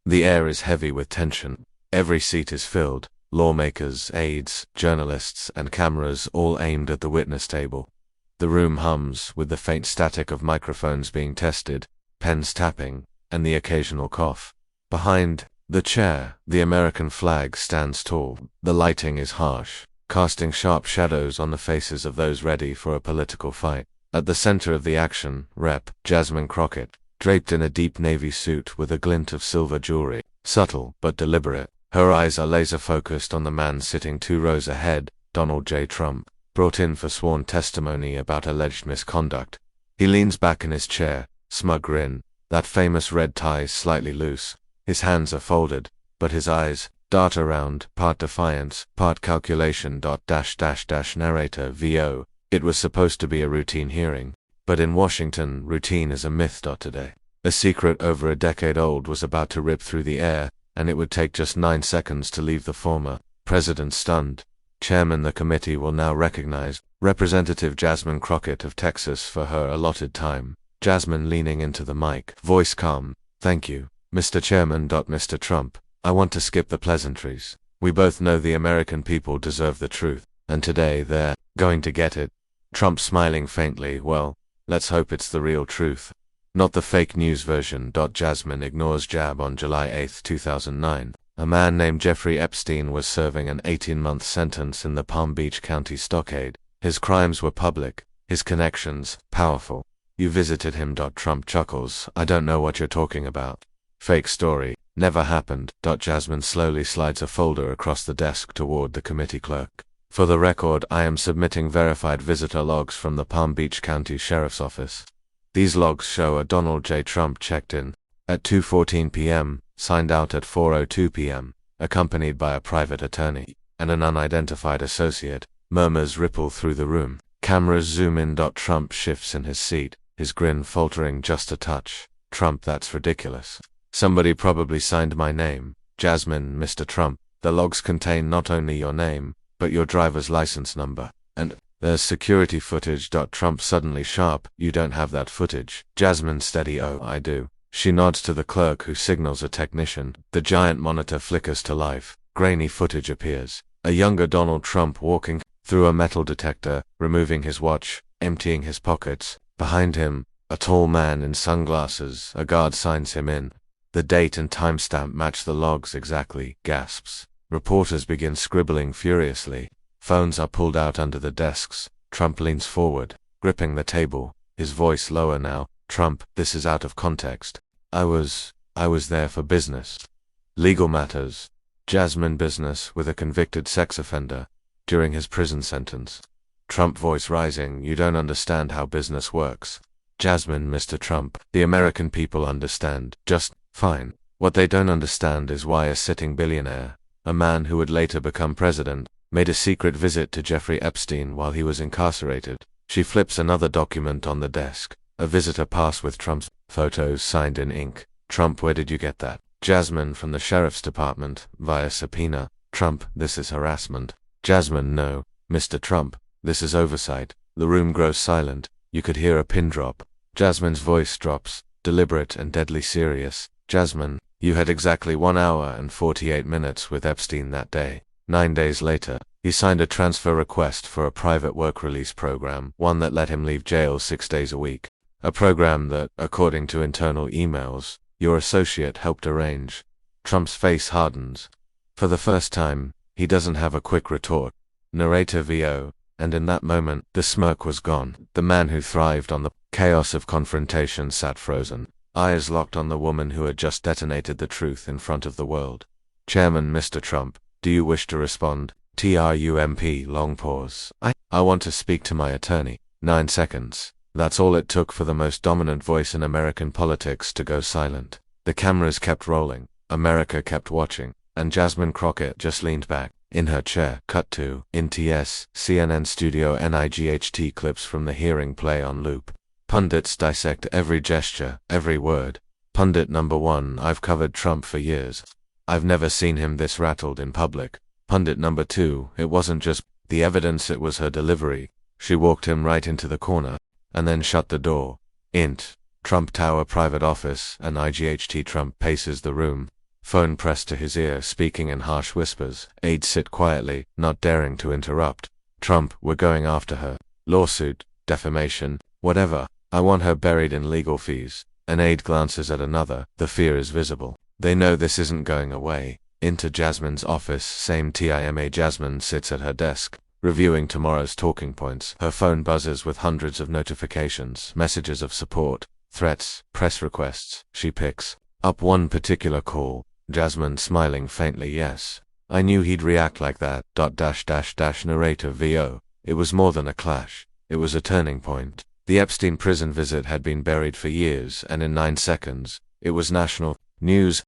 The air is heavy with tension. Every seat is filled. Lawmakers, aides, journalists, and cameras all aimed at the witness table. The room hums with the faint static of microphones being tested, pens tapping, and the occasional cough. Behind the chair, the American flag stands tall. The lighting is harsh, casting sharp shadows on the faces of those ready for a political fight. At the center of the action, Rep. Jasmine Crockett, draped in a deep navy suit with a glint of silver jewelry, subtle but deliberate. Her eyes are laser-focused on the man sitting 2 rows ahead, Donald J. Trump, brought in for sworn testimony about alleged misconduct. He leans back in his chair, smug grin, that famous red tie slightly loose. His hands are folded, but his eyes dart around, part defiance, part calculation. Narrator VO. It was supposed to be a routine hearing, but in Washington, routine is a myth. Today, a secret over a decade old was about to rip through the air, and it would take just 9 seconds to leave the former president stunned. Chairman, the committee will now recognize Representative Jasmine Crockett of Texas for her allotted time. Jasmine leaning into the mic, voice calm. Thank you, Mr. Chairman. Mr. Trump, I want to skip the pleasantries. We both know the American people deserve the truth, and today they're going to get it. Trump smiling faintly. Well, let's hope it's the real truth, not the fake news version. Jasmine ignores jab. On July 8, 2009, a man named Jeffrey Epstein was serving an 18-month sentence in the Palm Beach County stockade. His crimes were public, his connections powerful. You visited him. Trump chuckles. I don't know what you're talking about. Fake story. Never happened. Jasmine slowly slides a folder across the desk toward the committee clerk. For the record, I am submitting verified visitor logs from the Palm Beach County Sheriff's Office. These logs show a Donald J. Trump checked in at 2:14 p.m., signed out at 4:02 p.m., accompanied by a private attorney and an unidentified associate. Murmurs ripple through the room. Cameras zoom in. Trump shifts in his seat, his grin faltering just a touch. Trump, that's ridiculous. Somebody probably signed my name. Jasmine, Mr. Trump, the logs contain not only your name, but your driver's license number. And there's security footage. Trump suddenly sharp. You don't have that footage. Jasmine steady. Oh, I do. She nods to the clerk who signals a technician. The giant monitor flickers to life. Grainy footage appears. A younger Donald Trump walking through a metal detector, removing his watch, emptying his pockets. Behind him, a tall man in sunglasses. A guard signs him in. The date and timestamp match the logs exactly. Gasps. Reporters begin scribbling furiously. Phones are pulled out under the desks. Trump leans forward, gripping the table, his voice lower now. Trump, this is out of context. I was there for business. Legal matters. Jasmine, business with a convicted sex offender during his prison sentence. Trump, voice rising. You don't understand how business works. Jasmine, Mr. Trump, the American people understand just fine. What they don't understand is why a sitting billionaire, a man who would later become president, made a secret visit to Jeffrey Epstein while he was incarcerated. She flips another document on the desk. A visitor pass with Trump's photos signed in ink. Trump, where did you get that? Jasmine, from the sheriff's department, via subpoena. Trump, this is harassment. Jasmine, no, Mr. Trump, this is oversight. The room grows silent. You could hear a pin drop. Jasmine's voice drops, deliberate and deadly serious. Jasmine, you had exactly 1 hour and 48 minutes with Epstein that day. 9 days later, he signed a transfer request for a private work release program, one that let him leave jail 6 days a week. A program that, according to internal emails, your associate helped arrange. Trump's face hardens. For the first time, he doesn't have a quick retort. Narrator VO. And in that moment, the smirk was gone. The man who thrived on the chaos of confrontation sat frozen, eyes locked on the woman who had just detonated the truth in front of the world. Chairman, Mr. Trump, do you wish to respond? Trump, long pause. I want to speak to my attorney. 9 seconds. That's all it took for the most dominant voice in American politics to go silent. The cameras kept rolling, America kept watching, and Jasmine Crockett just leaned back in her chair. Cut to NTS, CNN studio. NIGHT clips from the hearing play on loop. Pundits dissect every gesture, every word. Pundit number 1, I've covered Trump for years. I've never seen him this rattled in public. Pundit number 2, it wasn't just the evidence, it was her delivery. She walked him right into the corner, and then shut the door. Int. Trump Tower private office. NIGHT Trump paces the room, Phone pressed to his ear, speaking in harsh whispers. Aide sit quietly, not daring to interrupt. Trump, we're going after her. Lawsuit, defamation, whatever. I want her buried in legal fees. An aide glances at another. The fear is visible. They know this isn't going away. Into Jasmine's office. Same time. Jasmine sits at her desk, reviewing tomorrow's talking points. Her phone buzzes with hundreds of notifications, messages of support, threats, press requests. She picks up one particular call. Jasmine smiling faintly. Yes. I knew he'd react like that. Narrator VO. It was more than a clash. It was a turning point. The Epstein prison visit had been buried for years, and in 9 seconds, it was national news.